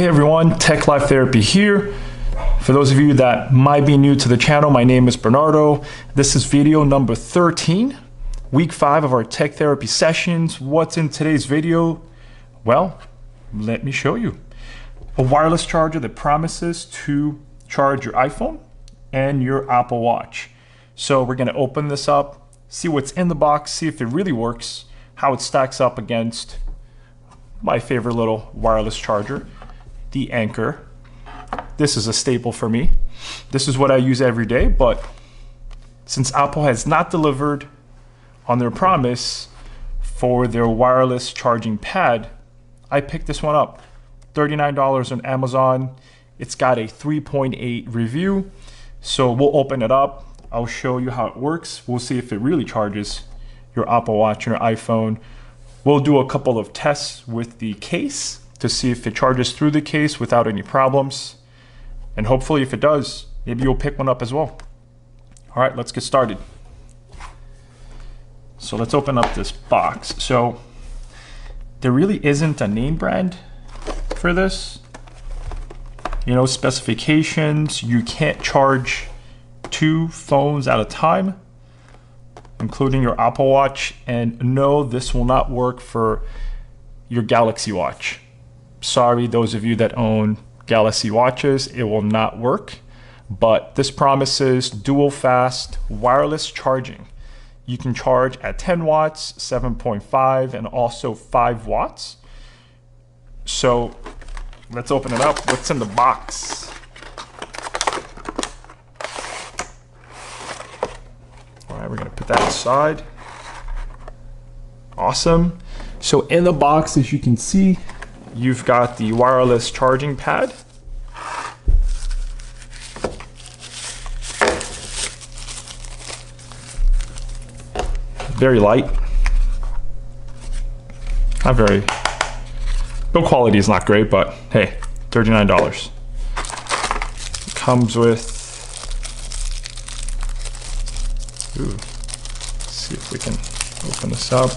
Hey everyone, Tech Life Therapy here. For those of you that might be new to the channel, my name is Bernardo. This is video number 13, week 5 of our tech therapy sessions. What's in today's video? Well, let me show you. A wireless charger that promises to charge your iPhone and your Apple Watch. So we're gonna open this up, see what's in the box, see if it really works, how it stacks up against my favorite little wireless charger, the Anchor. This is a staple for me. This is what I use every day, but since Apple has not delivered on their promise for their wireless charging pad, I picked this one up. $39 on Amazon. It's got a 3.8 review. So we'll open it up. I'll show you how it works. We'll see if it really charges your Apple Watch and your iPhone. We'll do a couple of tests with the case to see if it charges through the case without any problems. And hopefully if it does, maybe you'll pick one up as well. All right, let's get started. So let's open up this box. So there really isn't a name brand for this. You know, specifications, you can't charge 2 phones at a time, including your Apple Watch. And no, this will not work for your Galaxy Watch. Sorry, those of you that own Galaxy Watches, it will not work. But this promises dual fast wireless charging. You can charge at 10 watts, 7.5, and also 5 watts. So let's open it up. What's in the box? All right, we're gonna put that aside. Awesome. So in the box, as you can see, you've got the wireless charging pad. Very light. Not very, build quality is not great, but hey, $39. It comes with, let's see if we can open this up.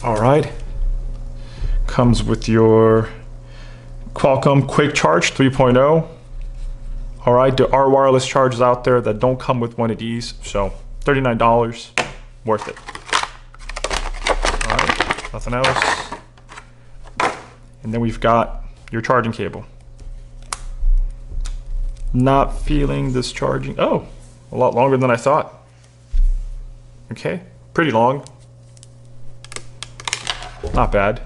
All right, comes with your Qualcomm Quick Charge 3.0. All right, there are wireless chargers out there that don't come with one of these, so $39, worth it. All right, nothing else. And then we've got your charging cable. Not feeling this charging, oh, a lot longer than I thought. Okay, pretty long. Not bad.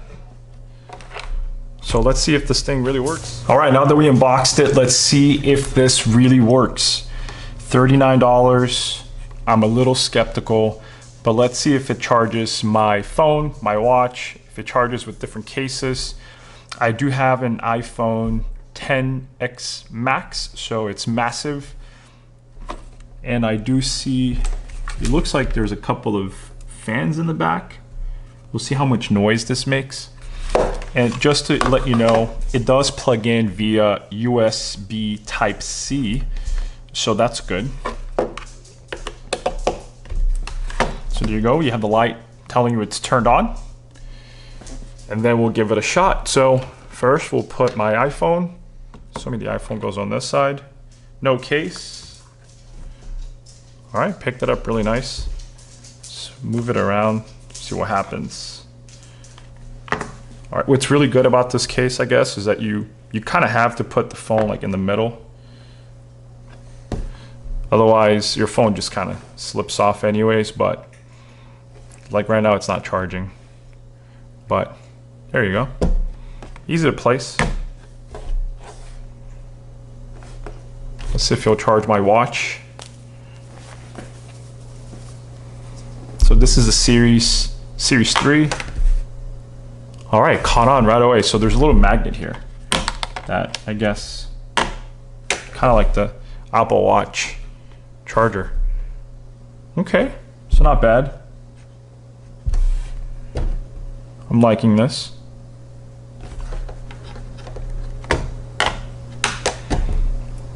So let's see if this thing really works. All right, now that we unboxed it, let's see if this really works. $39, I'm a little skeptical, but let's see if it charges my phone, my watch, if it charges with different cases. I do have an iPhone XS Max, so it's massive. And I do see, it looks like there's a couple of fans in the back. We'll see how much noise this makes. And just to let you know, it does plug in via USB Type-C, so that's good. So there you go, you have the light telling you it's turned on. And then we'll give it a shot. So first we'll put my iPhone, assuming the iPhone goes on this side. No case. All right, picked it up really nice. Let's move it around. See what happens. All right, what's really good about this case, I guess, is that you kind of have to put the phone like in the middle. Otherwise, your phone just kind of slips off anyways, but like right now it's not charging. But there you go. Easy to place. Let's see if it'll charge my watch. So this is a Series 3. All right, caught on right away. So there's a little magnet here that I guess kind of like the Apple Watch charger. Okay, so not bad. I'm liking this.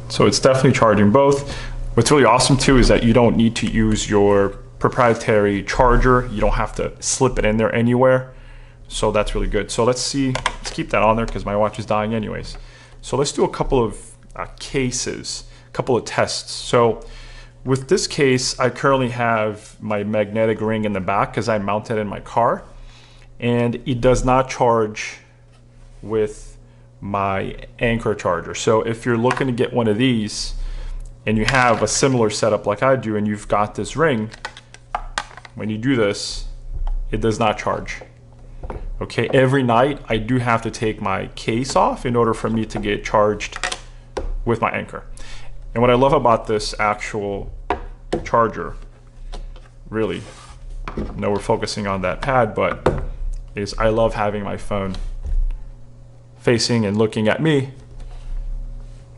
So it's definitely charging both. What's really awesome too is that you don't need to use your proprietary charger. You don't have to slip it in there anywhere. So that's really good. So let's keep that on there because my watch is dying anyways. So let's do a couple of cases, a couple of tests. So with this case, I currently have my magnetic ring in the back because I mounted it in my car, and it does not charge with my Anchor charger. So if you're looking to get one of these and you have a similar setup like I do and you've got this ring, when you do this, it does not charge. Okay, every night I do have to take my case off in order for me to get charged with my Anchor. And what I love about this actual charger, really, I know we're focusing on that pad, but is I love having my phone facing and looking at me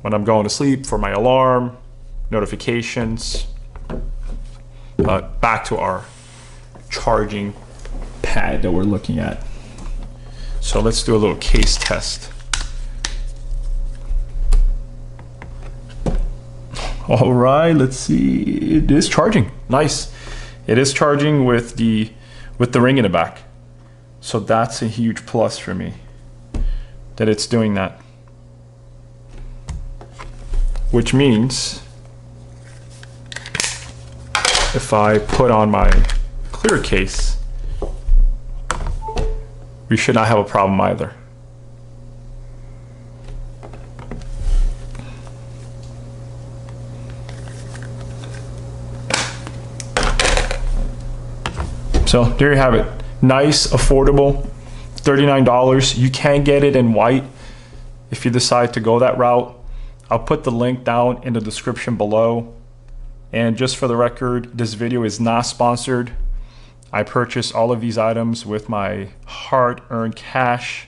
when I'm going to sleep for my alarm, notifications. But back to our charging pad that we're looking at. So let's do a little case test. All right, let's see. It is charging. Nice. It is charging with the ring in the back. So that's a huge plus for me that it's doing that. Which means if I put on my clear case, we should not have a problem either. So there you have it. Nice, affordable, $39. You can get it in white if you decide to go that route. I'll put the link down in the description below. And just for the record, this video is not sponsored. I purchased all of these items with my hard-earned cash.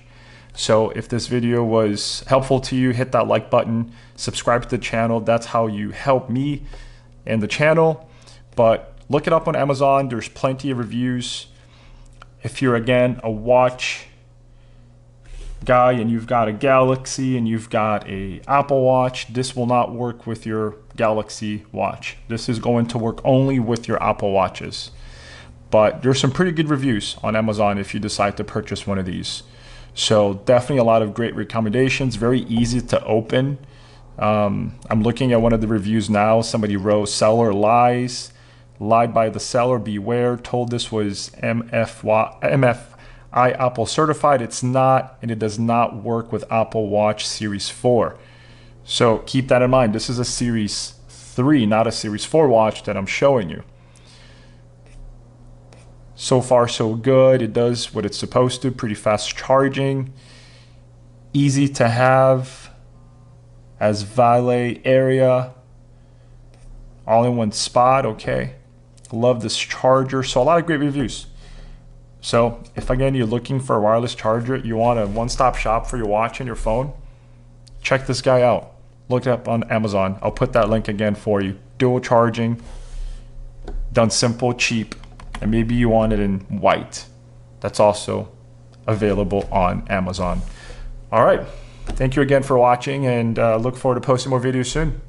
So if this video was helpful to you, hit that like button, subscribe to the channel. That's how you help me and the channel. But look it up on Amazon. There's plenty of reviews. If you're, again, a watch guy and you've got a Galaxy and you've got a Apple Watch, this will not work with your Galaxy watch. This is going to work only with your Apple Watches. But there's some pretty good reviews on Amazon if you decide to purchase one of these. So definitely a lot of great recommendations, very easy to open. I'm looking at one of the reviews now. Somebody wrote, "Seller lies. Lied by the seller, beware. Told this was MFI Apple certified. It's not, and it does not work with Apple Watch Series 4. So keep that in mind. This is a Series 3, not a Series 4 watch that I'm showing you. So far, so good. It does what it's supposed to. Pretty fast charging. Easy to have as valet area. All in one spot. Okay. Love this charger. So a lot of great reviews. So if again you're looking for a wireless charger, you want a one-stop shop for your watch and your phone, check this guy out. Look it up on Amazon. I'll put that link again for you. Dual charging, done simple, cheap, and maybe you want it in white. That's also available on Amazon. All right. Thank you again for watching, and look forward to posting more videos soon.